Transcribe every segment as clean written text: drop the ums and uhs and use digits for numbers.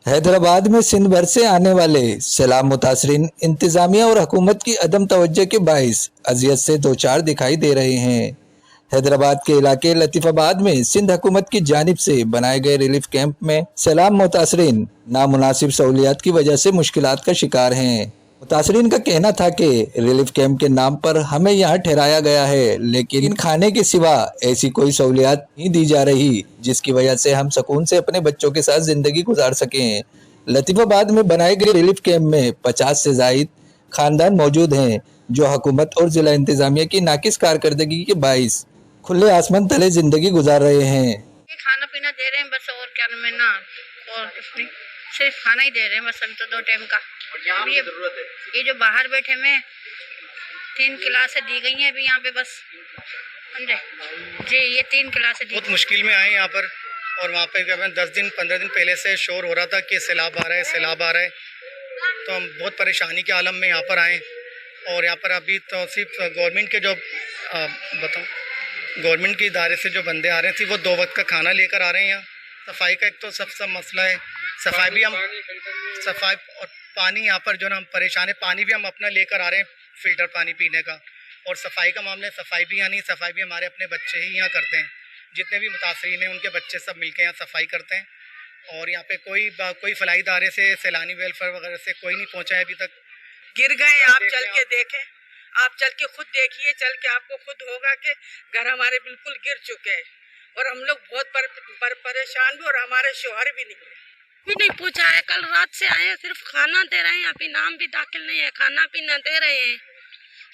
हैदराबाद में सिंध भर से आने वाले सैलाब मुतासरीन इंतजामिया और हुकूमत की अदम तवज्जो के बाइस अजियत से दो चार दिखाई दे रहे हैं। हैदराबाद के इलाके लतीफाबाद में सिंध हुकूमत की जानिब से बनाए गए रिलीफ कैंप में सैलाब मुतासरीन नामुनासिब सहूलियात की वजह से मुश्किलात का शिकार हैं। मुतासरीन का कहना था कि रिलीफ कैंप के नाम पर हमें यहाँ ठहराया गया है, लेकिन खाने के सिवा ऐसी कोई सहूलियात नहीं दी जा रही जिसकी वजह से हम सुकून से अपने बच्चों के साथ जिंदगी गुजार सकें। लतीफाबाद में बनाए गए रिलीफ कैंप में 50 से जायद खानदान मौजूद हैं जो हुकूमत और जिला इंतजामिया की नाकिस कारकर्दगी के बाइस खुले आसमान तले जिंदगी गुजार रहे हैं। खाना पीना दे रहे हैं बस, और क्या में ना, और कुछ नहीं, सिर्फ खाना ही दे रहे हैं बस, हम तो 2 टाइम का। ये जो बाहर बैठे में 3 क्लासें दी गई हैं अभी यहाँ पे बस, समझे जी, ये 3 क्लासें दी। बहुत मुश्किल में आए यहाँ पर, और वहाँ पे 10 दिन 15 दिन पहले से शोर हो रहा था कि सैलाब आ रहा है, सैलाब आ रहा है, तो हम बहुत परेशानी के आलम में यहाँ पर आए। और यहाँ पर अभी तो सिर्फ गवर्नमेंट के जो गवर्नमेंट के इदारे से जो बंदे आ रहे थे वो 2 वक्त का खाना लेकर आ रहे हैं। यहाँ सफाई का एक तो सबसे मसला है, सफाई भी हम सफाई और पानी यहाँ पर जो ना हम परेशान है, पानी भी हम अपना लेकर आ रहे हैं, फ़िल्टर पानी पीने का। और सफाई का मामला है, सफाई भी यहाँ नहीं, सफाई भी हमारे अपने बच्चे ही यहाँ करते हैं। जितने भी मुतासरीन हैं उनके बच्चे सब मिलकर यहाँ सफाई करते हैं। और यहाँ पे कोई फलाई इदारे से, सैलानी वेलफेयर वगैरह से कोई नहीं पहुँचा है अभी तक। गिर गए, आप चल के देखें, आप चल के खुद देखिए, चल के आपको खुद होगा कि घर हमारे बिल्कुल गिर चुके हैं और हम लोग बहुत परेशान भी, और हमारे शोहर भी नहीं पूछा है। कल रात से आए हैं, सिर्फ खाना दे रहे हैं, अभी नाम भी दाखिल नहीं है, खाना पीना दे रहे हैं।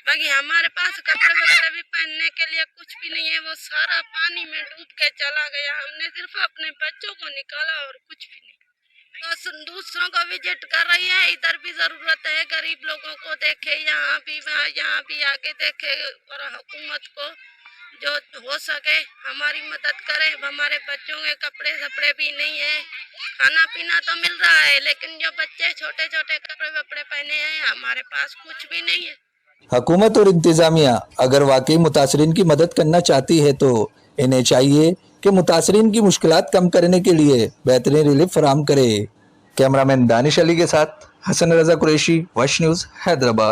बाकी हमारे पास कपड़े वगैरह भी पहनने के लिए कुछ भी नहीं है, वो सारा पानी में डूब के चला गया। हमने सिर्फ अपने बच्चों को निकाला और कुछ भी नहीं। तो दूसरों को विजिट कर रही है, इधर भी जरूरत है, गरीब लोगों को देखे, यहाँ भी आके देखे, और हुकूमत को जो हो सके हमारी मदद करे। हमारे बच्चों के कपड़े सपड़े भी नहीं है, खाना पीना तो मिल रहा है, लेकिन जो बच्चे छोटे छोटे कपड़े वपड़े पहने हैं, हमारे पास कुछ भी नहीं है। हुकूमत और इंतजामिया अगर वाकई मुतासरीन की मदद करना चाहती है तो इन्हें चाहिए कि मुतासरीन की मुश्किलात कम करने के लिए बेहतरीन रिलीफ फराहम करे। कैमरामैन दानिश अली के साथ हसन रजा कुरैशी, वश न्यूज़, हैदराबाद।